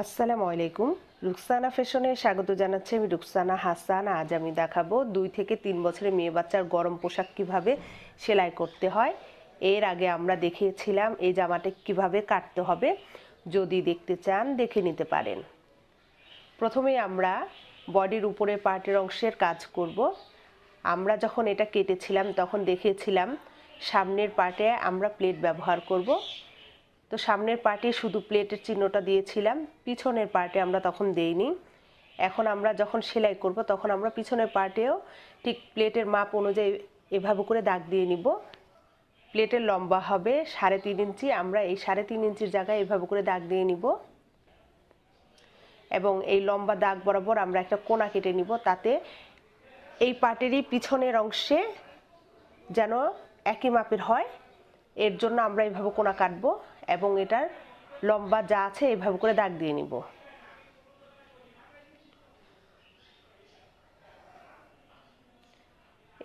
আসসালামু আলাইকুম। রুকসানা ফ্যাশনে স্বাগত জানাচ্ছি। আমি রুকসানা হাসান। আজ আমি দেখাবো 2 থেকে 3 বছরের মেয়ে বাচ্চার গরম পোশাক কিভাবে সেলাই করতে হয়। এর আগে আমরা দেখিয়েছিলাম এই জামাটা কিভাবে কাটতে হবে। যদি দেখতে চান দেখে নিতে পারেন। প্রথমে আমরা বডির উপরে পার্টের অংশের কাজ করব। আমরা যখন এটা কেটেছিলাম তখন দেখিয়েছিলাম সামনের পার্টে আমরা প্লেট ব্যবহার করব। তো সামনের পার্টে শুধু প্লেটের চিহ্নটা দিয়েছিলাম, পিছনের পার্টে আমরা তখন দেইনি। এখন আমরা যখন সেলাই করব তখন আমরা পিছনের পার্টেও ঠিক প্লেটের মাপ অনুযায়ী এভাবে করে দাগ দিয়ে নিব। প্লেটের লম্বা হবে 3.5 ইঞ্চি, আমরা এই 3.5 ইঞ্চির জায়গায় এভাবে করে দাগ দিয়ে নিব এবং এই লম্বা দাগ বরাবর আমরা একটা কোণা কেটে নিব, তাতে এই পার্টেরই পিছনের অংশে যেন একই মাপের হয়। এর জন্য আমরা এইভাবে কোণা কাটবো এবং এটার লম্বা যা আছে এইভাবে করে দাগ দিয়ে নিব।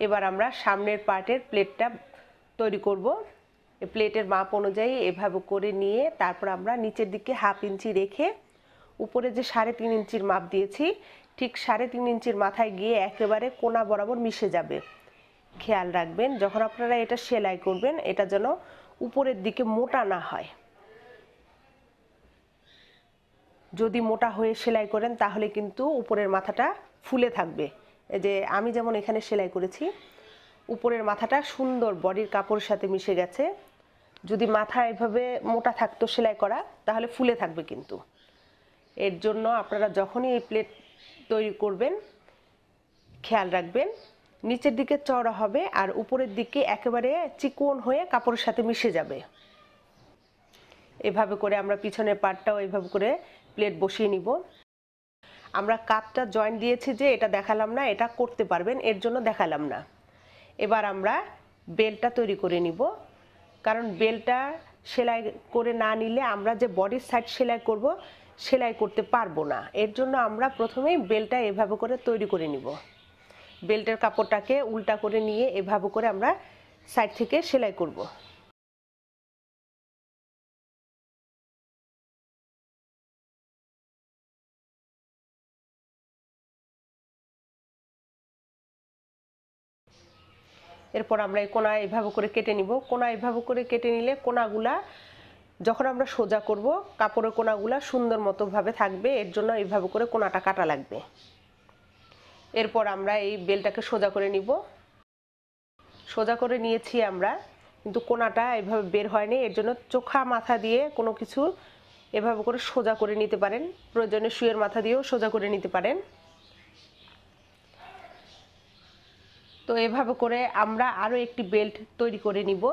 এবার আমরা সামনের পার্টের প্লেটটা তৈরি করব। এই প্লেটের মাপ অনুযায়ী এভাবে করে নিয়ে তারপর আমরা নিচের দিকে 1/2 ইঞ্চি রেখে উপরে যে 3.5 ইঞ্চির মাপ দিয়েছি ঠিক 3.5 ইঞ্চির মাথায় গিয়ে একেবারে কোণা বরাবর মিশে যাবে। খেয়াল রাখবেন যখন আপনারা এটা সেলাই করবেন এটা যেন উপরের দিকে মোটা না হয়। যদি মোটা হয়ে সেলাই করেন তাহলে কিন্তু উপরের মাথাটা ফুলে থাকবে। এই যে আমি যেমন এখানে সেলাই করেছি উপরের মাথাটা সুন্দর বডির কাপড়ের সাথে মিশে গেছে। যদি মাথা এভাবে মোটা থাকতো সেলাই করা তাহলে ফুলে থাকবে। কিন্তু এর জন্য আপনারা যখনই এই প্লেট তৈরি করবেন খেয়াল রাখবেন নিচের দিকে চওড়া হবে আর উপরের দিকে একেবারে চিকন হয়ে কাপড়ের সাথে মিশে যাবে। এভাবে করে আমরা পিছনের পার্টটাও এভাবে করে প্লেট বসিয়ে নিব। আমরা কাপটা জয়েন্ট দিয়েছি যে এটা দেখালাম না, এটা করতে পারবেন এর জন্য দেখালাম না। এবার আমরা বেলটা তৈরি করে নিব, কারণ বেলটা সেলাই করে না নিলে আমরা যে বডির সাইড সেলাই করব সেলাই করতে পারবো না। এর জন্য আমরা প্রথমেই বেলটা এভাবে করে তৈরি করে নিব। বেল্টের কাপড়টাকে উল্টা করে নিয়ে এভাবে করে আমরা সাইড থেকে সেলাই করব। এরপর আমরা এই কোণা এভাবে করে কেটে নিব। কোণা এভাবে করে কেটে নিলে কোণাগুলা যখন আমরা সোজা করব কাপড়ের কোণাগুলা সুন্দর মতো ভাবে থাকবে। এর জন্য এইভাবে করে কোণাটা কাটা লাগবে। এরপর আমরা এই বেলটাকে সোজা করে নিব। সোজা করে নিয়েছি আমরা, কিন্তু কোণাটা এভাবে বের হয়নি। এর জন্য চোখা মাথা দিয়ে কোনো কিছু এভাবে করে সোজা করে নিতে পারেন, প্রয়োজনে শুয়ের মাথা দিয়েও সোজা করে নিতে পারেন। তো এভাবে করে আমরা আরও একটি বেল্ট তৈরি করে নিব।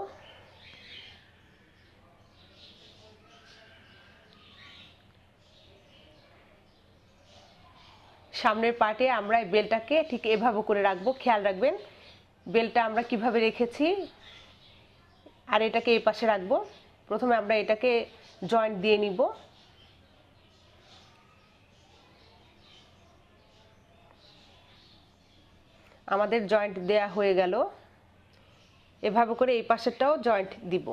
সামনের পার্টে আমরা এই বেল্টটাকে ঠিক এভাবে করে রাখবো। খেয়াল রাখবেন বেল্টটা আমরা কিভাবে রেখেছি আর এটাকে এই পাশে রাখবো। প্রথমে আমরা এটাকে জয়েন্ট দিয়ে নিব। আমাদের জয়েন্ট দেয়া হয়ে গেল। এভাবে করে এই পাশেরটাও জয়েন্ট দিব।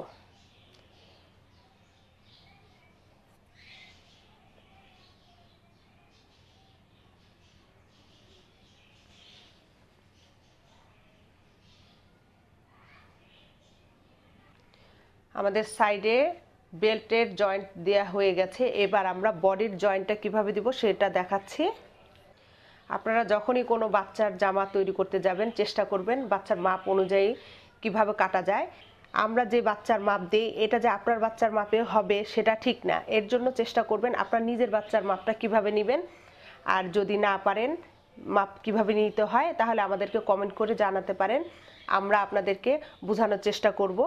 আমাদের সাইডে বেল্টের জয়েন্ট দেয়া হয়ে গেছে। এবার আমরা বডির জয়েন্টটা কিভাবে দিব সেটা দেখাচ্ছি। আপনারা যখনই কোনো বাচ্চার জামা তৈরি করতে যাবেন চেষ্টা করবেন বাচ্চার মাপ অনুযায়ী কিভাবে কাটা যায়। আমরা যে বাচ্চার মাপ দিই এটা যে আপনার বাচ্চার মাপে হবে সেটা ঠিক না। এর জন্য চেষ্টা করবেন আপনার নিজের বাচ্চার মাপটা কিভাবে নেবেন। আর যদি না পারেন মাপ কিভাবে নিতে হয় তাহলে আমাদেরকে কমেন্ট করে জানাতে পারেন। আমরা আপনাদেরকে বোঝানোর চেষ্টা করব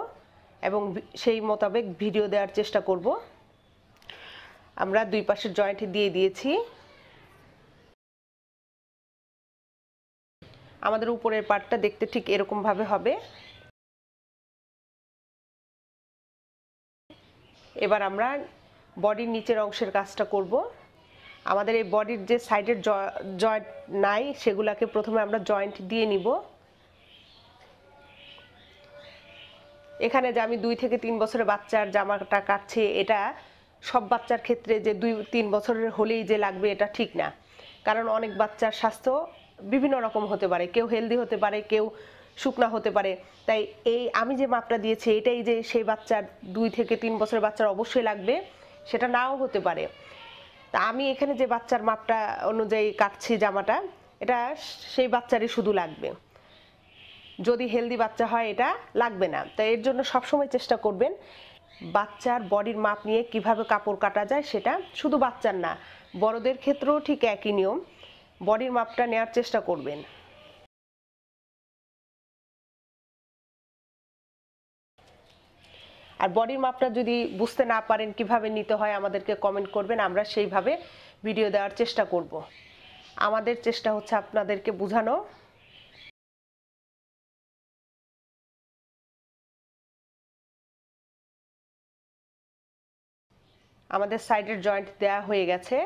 এবং সেই মোতাবেক ভিডিও দেওয়ার চেষ্টা করব। আমরা দুই পাশের জয়েন্ট দিয়ে দিয়েছি। আমাদের উপরের পার্টটা দেখতে ঠিক এরকম ভাবে হবে। এবার আমরা বডির নিচের অংশের কাজটা করব। আমাদের এই বডির যে সাইডের জয়েন্ট নাই সেগুলোকে প্রথমে আমরা জয়েন্ট দিয়ে নিব। এখানে যে আমি 2 থেকে 3 বছরের বাচ্চার জামাটা কাটছি এটা সব বাচ্চার ক্ষেত্রে যে 2-3 বছরের হলেই যে লাগবে এটা ঠিক না, কারণ অনেক বাচ্চার স্বাস্থ্য বিভিন্ন রকম হতে পারে, কেউ হেলদি হতে পারে, কেউ শুকনা হতে পারে। তাই এই আমি যে মাপটা দিয়েছি এটাই যে সেই বাচ্চার 2 থেকে 3 বছরের বাচ্চার অবশ্যই লাগবে সেটা নাও হতে পারে। তা আমি এখানে যে বাচ্চার মাপটা অনুযায়ী কাটছি জামাটা, এটা সেই বাচ্চারই শুধু লাগবে, যদি হেলদি বাচ্চা হয় এটা লাগবে না। তাই এর জন্য সবসময় চেষ্টা করবেন বাচ্চার বডির মাপ নিয়ে কিভাবে কাপড় কাটা যায়, সেটা শুধু বাচ্চার না, বড়দের ক্ষেত্রেও ঠিক একই নিয়ম, বডির মাপটা নেওয়ার চেষ্টা করবেন। আর বডির মাপটা যদি বুঝতে না পারেন কিভাবে নিতে হয় আমাদেরকে কমেন্ট করবেন, আমরা সেইভাবে ভিডিও দেওয়ার চেষ্টা করব। আমাদের চেষ্টা হচ্ছে আপনাদেরকে বোঝানো। আমাদের সাইডের জয়েন্ট দেওয়া হয়ে গেছে।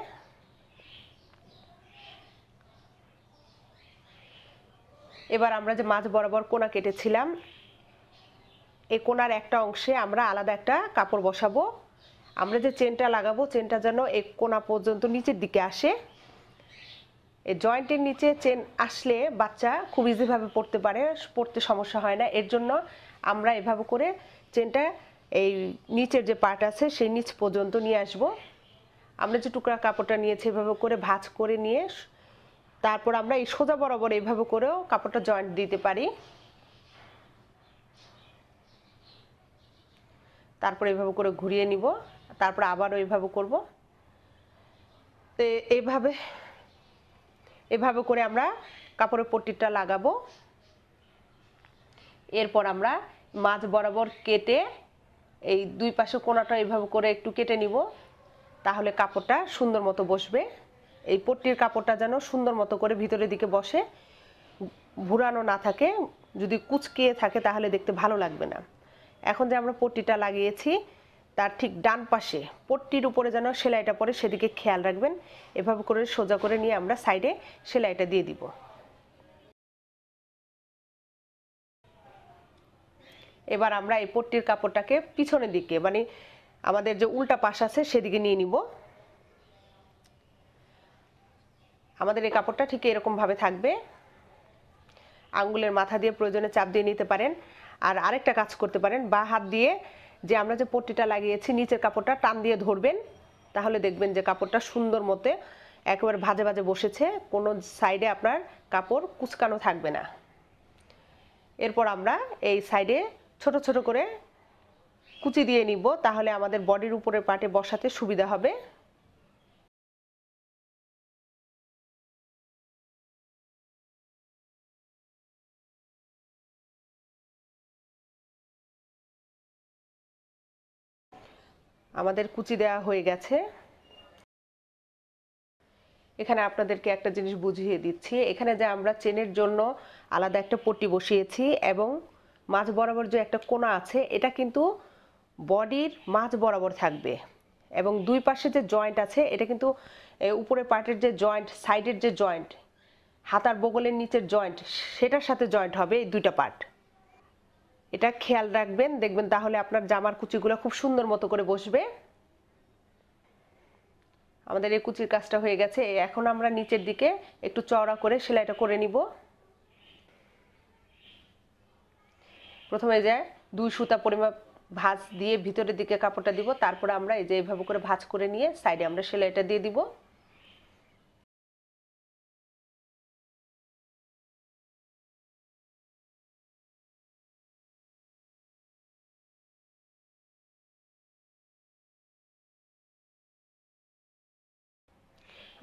এবার আমরা যে মাঝ বরাবর কোনা কেটেছিলাম, এই কোনার একটা অংশে আমরা আলাদা একটা কাপড় বসাবো। আমরা যে চেনটা লাগাবো, চেনটা যেন এই কোনা পর্যন্ত নিচের দিকে আসে। এই জয়েন্টের নিচে চেন আসলে বাচ্চা খুব ইজিভাবে পড়তে পারে, পড়তে সমস্যা হয় না। এর জন্য আমরা এভাবে করে চেনটা এই নিচের যে পার্ট আছে সেই নিচ পর্যন্ত নিয়ে আসব। আমরা যে টুকরা কাপড়টা নিয়েছি এভাবে করে ভাঁজ করে নিয়ে তারপর আমরা এই সোজা বরাবর এইভাবে করেও কাপড়টা জয়েন্ট দিতে পারি। তারপর এইভাবে করে ঘুরিয়ে নিব, তারপর আবারও এইভাবে করব। তো এইভাবে এভাবে করে আমরা কাপড়ের পট্টিটা লাগাবো। এরপর আমরা মাঝ বরাবর কেটে এই দুই পাশে কোণাটা এইভাবে করে একটু কেটে নিব, তাহলে কাপড়টা সুন্দর মতো বসবে। এই পট্টির কাপড়টা যেন সুন্দর মতো করে ভিতরের দিকে বসে, ভুরানো না থাকে। যদি কুচকিয়ে থাকে তাহলে দেখতে ভালো লাগবে না। এখন যে আমরা পট্টিটা লাগিয়েছি তার ঠিক ডান পাশে পট্টির উপরে যেন সেলাইটা পড়ে সেদিকে খেয়াল রাখবেন। এভাবে করে সোজা করে নিয়ে আমরা সাইডে সেলাইটা দিয়ে দিব। এবার আমরা এই পট্টির কাপড়টাকে পিছনের দিকে, মানে আমাদের যে উল্টা পাশ আছে সেদিকে নিয়ে নিব। আমাদের এই কাপড়টা ঠিক এরকম ভাবে থাকবে। আঙ্গুলের মাথা দিয়ে প্রয়োজনে চাপ দিয়ে নিতে পারেন। আর আরেকটা কাজ করতে পারেন, বা হাত দিয়ে যে আমরা যে পট্টিটা লাগিয়েছি নিচের কাপড়টা টান দিয়ে ধরবেন, তাহলে দেখবেন যে কাপড়টা সুন্দর মতে একেবারে ভাঁজে ভাঁজে বসেছে, কোনো সাইডে আপনার কাপড় কুচকানো থাকবে না। এরপর আমরা এই সাইডে ছোট ছোট করে কুচি দিয়ে নিব, তাহলে আমাদের বডির উপরের পার্টে বসাতে সুবিধা হবে। আমাদের কুচি দেওয়া হয়ে গেছে। এখানে আপনাদেরকে একটা জিনিস বুঝিয়ে দিচ্ছি, এখানে যে আমরা চেনের জন্য আলাদা একটা পট্টি বসিয়েছি এবং মাঝ বরাবর যে একটা কোণা আছে এটা কিন্তু বডির মাঝ বরাবর থাকবে, এবং দুই পাশে যে জয়েন্ট আছে এটা কিন্তু উপরের পার্টের যে জয়েন্ট, সাইডের যে জয়েন্ট, হাতার বগলের নিচের জয়েন্ট, সেটার সাথে জয়েন্ট হবে এই দুইটা পার্ট। এটা খেয়াল রাখবেন, দেখবেন তাহলে আপনার জামার কুচিগুলো খুব সুন্দর মতো করে বসবে। আমাদের এই কুচির কাজটা হয়ে গেছে। এখন আমরা নিচের দিকে একটু চওড়া করে সেলাইটা করে নিব। প্রথমে যে 2 সুতা পরিমাপ ভাঁজ দিয়ে ভিতরের দিকে কাপড়টা দিব, তারপরে আমরা এই যে এইভাবে করে ভাঁজ করে নিয়ে সাইডে আমরা সেলাইটা দিয়ে দিব।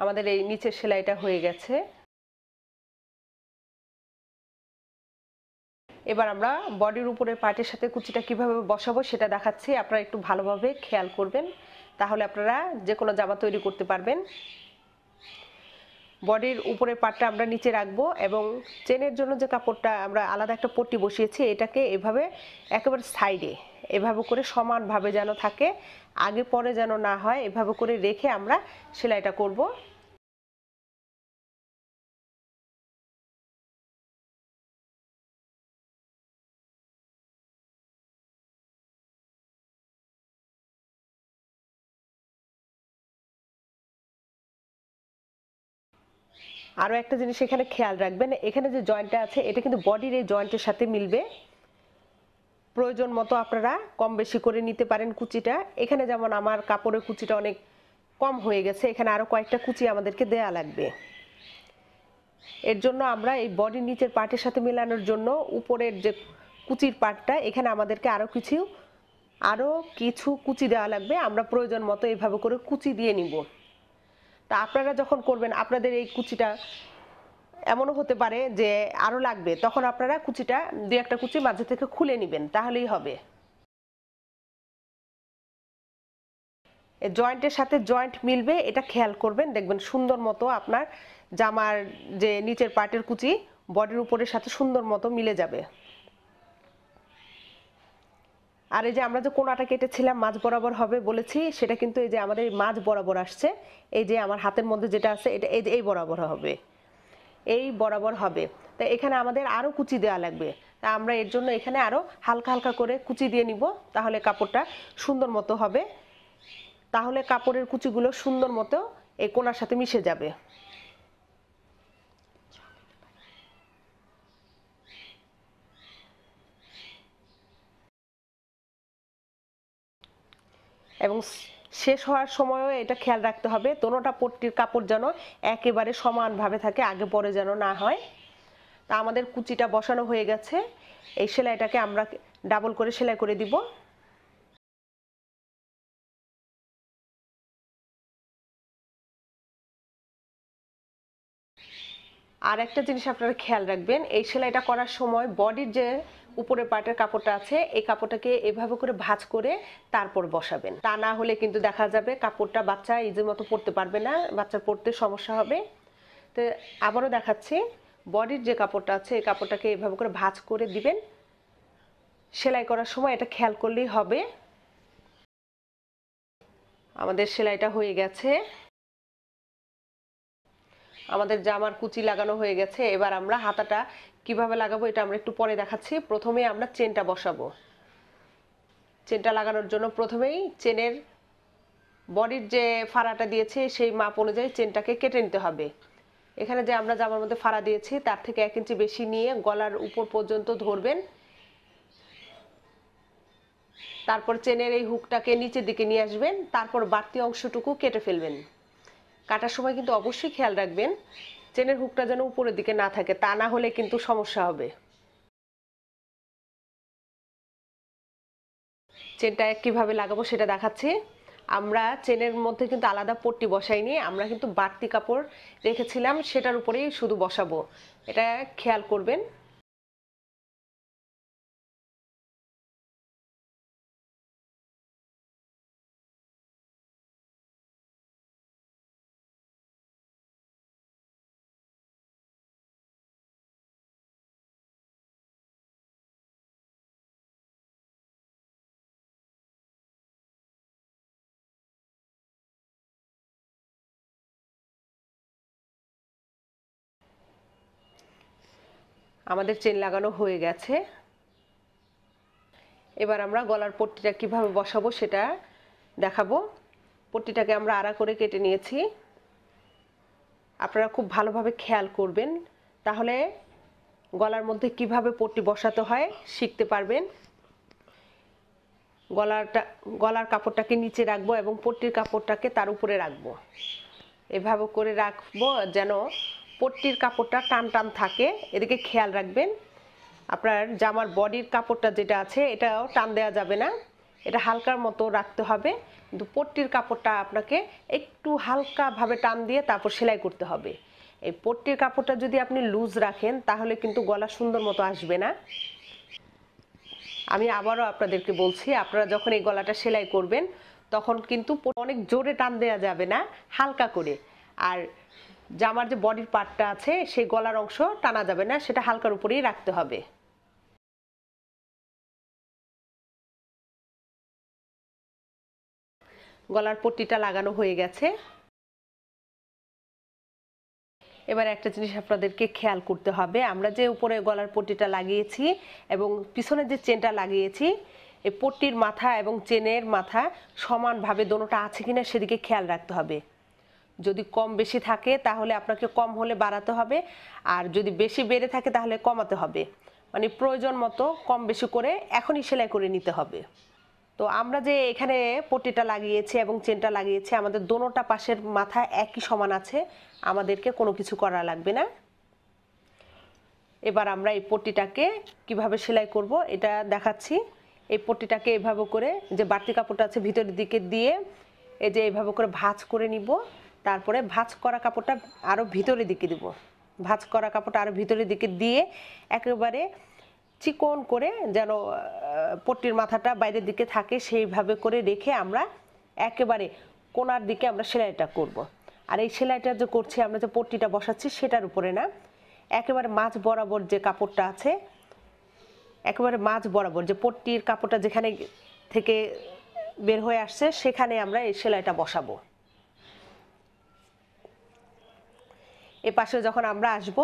আমাদের এই নিচের সেলাইটা হয়ে গেছে। এবার আমরা বডির উপরের পার্টের সাথে কুচিটা কিভাবে বসাবো সেটা দেখাচ্ছি, আপনারা একটু ভালোভাবে খেয়াল করবেন, তাহলে আপনারা যে কোনো জামা তৈরি করতে পারবেন। বডির উপরের পার্টটা আমরা নিচে রাখবো এবং চেনের জন্য যে কাপড়টা আমরা আলাদা একটা পট্টি বসিয়েছি এটাকে এভাবে একেবারে সাইডে এভাবে করে সমানভাবে যেন থাকে, আগে পরে যেন না হয়, এভাবে করে রেখে আমরা সেলাইটা করব। আরও একটা জিনিস এখানে খেয়াল রাখবেন, এখানে যে জয়েন্টটা আছে এটা কিন্তু বডির এই জয়েন্টের সাথে মিলবে। প্রয়োজন মতো আপনারা কম বেশি করে নিতে পারেন কুচিটা। এখানে যেমন আমার কাপড়ের কুচিটা অনেক কম হয়ে গেছে, এখানে আরও কয়েকটা কুচি আমাদেরকে দেয়া লাগবে। এর জন্য আমরা এই বডির নিচের পার্টের সাথে মেলানোর জন্য উপরের যে কুচির পার্টটা এখানে আমাদেরকে আরও কিছু কুচি দেওয়া লাগবে। আমরা প্রয়োজন মতো এইভাবে করে কুচি দিয়ে নিব। তা আপনারা যখন করবেন আপনাদের এই কুচিটা এমনও হতে পারে যে আরও লাগবে, তখন আপনারা কুচিটা দুই একটা কুচি মাঝে থেকে খুলে নেবেন, তাহলেই হবে। জয়েন্টের সাথে জয়েন্ট মিলবে এটা খেয়াল করবেন, দেখবেন সুন্দর মতো আপনার জামার যে নিচের পার্টের কুচি বডির উপরের সাথে সুন্দর মতো মিলে যাবে। আর এই যে আমরা যে কোণাটা কেটেছিলাম মাঝ বরাবর হবে বলেছি, সেটা কিন্তু এই যে আমাদের মাঝ বরাবর আসছে। এই যে আমার হাতের মধ্যে যেটা আছে এটা এই বরাবর হবে, এই বরাবর হবে। তাই এখানে আমাদের আরও কুচি দেওয়া লাগবে। তা আমরা এর জন্য এখানে আরও হালকা হালকা করে কুচি দিয়ে নিব, তাহলে কাপড়টা সুন্দর মতো হবে। তাহলে কাপড়ের কুচিগুলো সুন্দর মতো এই কোণার সাথে মিশে যাবে। এবং শেষ হওয়ার সময়ও এটা খেয়াল রাখতে হবে দোনোটা পট্টির কাপড় যেন একেবারে সমানভাবে থাকে, আগে পরে যেন না হয়। তা আমাদের কুচিটা বসানো হয়ে গেছে, এই সেলাইটাকে আমরা ডাবল করে সেলাই করে দিব। আর একটা জিনিস আপনারা খেয়াল রাখবেন, এই সেলাইটা করার সময় বডির যে উপরের পার্টের কাপড়টা আছে এই কাপড়টাকে এভাবে করে ভাঁজ করে তারপর বসাবেন। তা না হলে কিন্তু দেখা যাবে কাপড়টা বাচ্চা ইজির মতো পরতে পারবে না, বাচ্চার পরতে সমস্যা হবে। তো আবারও দেখাচ্ছি, বডির যে কাপড়টা আছে এই কাপড়টাকে এভাবে করে ভাঁজ করে দিবেন। সেলাই করার সময় এটা খেয়াল করলেই হবে। আমাদের সেলাইটা হয়ে গেছে, আমাদের জামার কুচি লাগানো হয়ে গেছে। এবার আমরা হাতাটা কিভাবে লাগাবো এটা আমরা একটু পরে দেখাচ্ছি। প্রথমে আমরা চেনটা বসাবো। চেনটা লাগানোর জন্য প্রথমেই চেনের বডির যে ফাড়াটা দিয়েছি সেই মাপ অনুযায়ী চেনটাকে কেটে নিতে হবে। এখানে যে আমরা জামার মধ্যে ফাড়া দিয়েছি তার থেকে 1 ইঞ্চি বেশি নিয়ে গলার উপর পর্যন্ত ধরবেন। তারপর চেনের এই হুকটাকে নিচের দিকে নিয়ে আসবেন, তারপর বাড়তি অংশটুকু কেটে ফেলবেন। কাটার সময় কিন্তু অবশ্যই খেয়াল রাখবেন চেনের হুকটা যেন উপরের দিকে না থাকে, তা না হলে কিন্তু সমস্যা হবে। চেনটা কিভাবে লাগাবো সেটা দেখাচ্ছি। আমরা চেনের মধ্যে কিন্তু আলাদা পট্টি বসাইনি, আমরা কিন্তু বাড়তি কাপড় রেখেছিলাম সেটার উপরেই শুধু বসাবো, এটা খেয়াল করবেন। আমাদের চেন লাগানো হয়ে গেছে। এবার আমরা গলার পট্টিটা কিভাবে বসাবো সেটা দেখাবো। পট্টিটাকে আমরা আড়া করে কেটে নিয়েছি, আপনারা খুব ভালোভাবে খেয়াল করবেন, তাহলে গলার মধ্যে কিভাবে পট্টি বসাতে হয় শিখতে পারবেন। গলার কাপড়টাকে নিচে রাখবো এবং পট্টির কাপড়টাকে তার উপরে রাখবো। এভাবে করে রাখবো যেন পট্টির কাপড়টা টান টান থাকে, এদিকে খেয়াল রাখবেন। আপনার জামার বডির কাপড়টা যেটা আছে এটাও টান দেওয়া যাবে না, এটা হালকার মতো রাখতে হবে। কিন্তু পট্টির কাপড়টা আপনাকে একটু হালকাভাবে টান দিয়ে তারপর সেলাই করতে হবে। এই পট্টির কাপড়টা যদি আপনি লুজ রাখেন তাহলে কিন্তু গলা সুন্দর মতো আসবে না। আমি আবারও আপনাদেরকে বলছি, আপনারা যখন এই গলাটা সেলাই করবেন তখন কিন্তু অনেক জোরে টান দেওয়া যাবে না, হালকা করে। আর জামার যে বডির পার্টটা আছে সেই গলার অংশ টানা যাবে না, সেটা হালকার উপরেই রাখতে হবে। গলার পট্টিটা লাগানো হয়ে গেছে। এবার একটা জিনিস আপনাদেরকে খেয়াল করতে হবে, আমরা যে উপরে গলার পট্টিটা লাগিয়েছি এবং পিছনে যে চেনটা লাগিয়েছি এই পট্টির মাথা এবং চেনের মাথা সমানভাবে দোনোটা আছে কিনা সেদিকে খেয়াল রাখতে হবে। যদি কম বেশি থাকে তাহলে আপনাকে কম হলে বাড়াতে হবে, আর যদি বেশি বেড়ে থাকে তাহলে কমাতে হবে। মানে প্রয়োজন মতো কম বেশি করে এখনই সেলাই করে নিতে হবে। তো আমরা যে এখানে পট্টিটা লাগিয়েছি এবং চেনটা লাগিয়েছি, আমাদের দোনোটা পাশের মাথা একই সমান আছে, আমাদেরকে কোনো কিছু করা লাগবে না। এবার আমরা এই পট্টিটাকে কিভাবে সেলাই করব এটা দেখাচ্ছি। এই পট্টিটাকে এভাবে করে যে বাড়তি কাপড়টা আছে ভিতরের দিকে দিয়ে এই যে এইভাবে করে ভাঁজ করে নিব। তারপরে ভাঁজ করা কাপড়টা আরও ভিতরের দিকে দিব, ভাঁজ করা কাপড়টা আরও ভিতরের দিকে দিয়ে একেবারে চিকন করে যেন পট্টির মাথাটা বাইরের দিকে থাকে সেইভাবে করে রেখে আমরা একেবারে কোণার দিকে আমরা সেলাইটা করব। আর এই সেলাইটা যে করছি আমরা যে পট্টিটা বসাচ্ছি সেটার উপরে না, একেবারে মাঝ বরাবর যে কাপড়টা আছে, একেবারে মাঝ বরাবর যে পট্টির কাপড়টা যেখানে থেকে বের হয়ে আসছে সেখানে আমরা এই সেলাইটা বসাবো। এ পাশে যখন আমরা আসব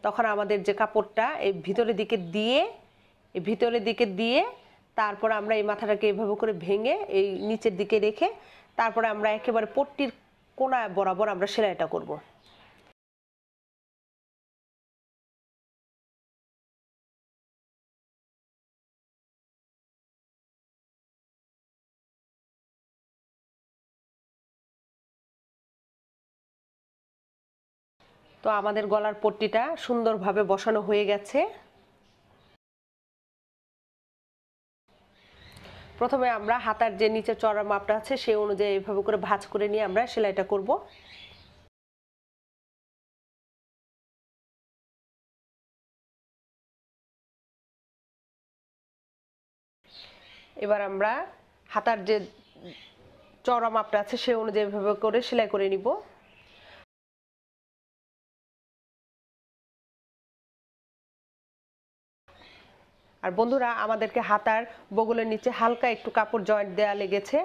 তখন আমাদের যে কাপড়টা এই ভিতরের দিকে দিয়ে তারপর আমরা এই মাথাটাকে এভাবে করে ভেঙে এই নিচের দিকে রেখে তারপরে আমরা একেবারে পট্টির কোণা বরাবর আমরা সেলাইটা করব। তো আমাদের গলার পট্টিটা সুন্দরভাবে বসানো হয়ে গেছে। প্রথমে আমরা হাতার যে নিচে চড়ার মাপটা আছে সেই অনুযায়ী এইভাবে করে ভাঁজ করে নিয়ে আমরা সেলাইটা করব। এবার আমরা হাতার যে চড়া মাপটা আছে সেই অনুযায়ী এইভাবে করে সেলাই করে নিব। আর বন্ধুরা, আমাদেরকে হাতার বগলের নিচে হালকা একটু কাপড় জয়েন্ট দেওয়া লেগেছে।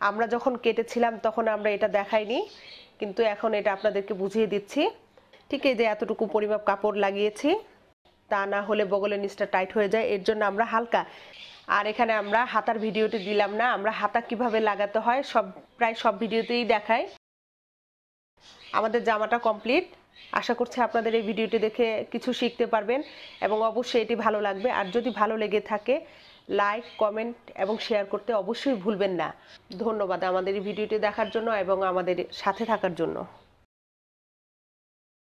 আমরা যখন কেটেছিলাম তখন আমরা এটা দেখাইনি, কিন্তু এখন এটা আপনাদেরকে বুঝিয়ে দিচ্ছি। ঠিক এই যে এতটুকু পরিমাপ কাপড় লাগিয়েছি, তা না হলে বগলের নিচটা টাইট হয়ে যায়, এর জন্য আমরা হালকা। আর এখানে আমরা হাতার ভিডিওটি দিলাম না, আমরা হাতা কিভাবে লাগাতে হয় প্রায় সব ভিডিওতেই দেখাই। আমাদের জামাটা কমপ্লিট। আশা করছি আপনাদের এই ভিডিওটি দেখে কিছু শিখতে পারবেন এবং অবশ্যই এটি ভালো লাগবে। আর যদি ভালো লেগে থাকে লাইক, কমেন্ট এবং শেয়ার করতে অবশ্যই ভুলবেন না। ধন্যবাদ আমাদের এই ভিডিওটি দেখার জন্য এবং আমাদের সাথে থাকার জন্য।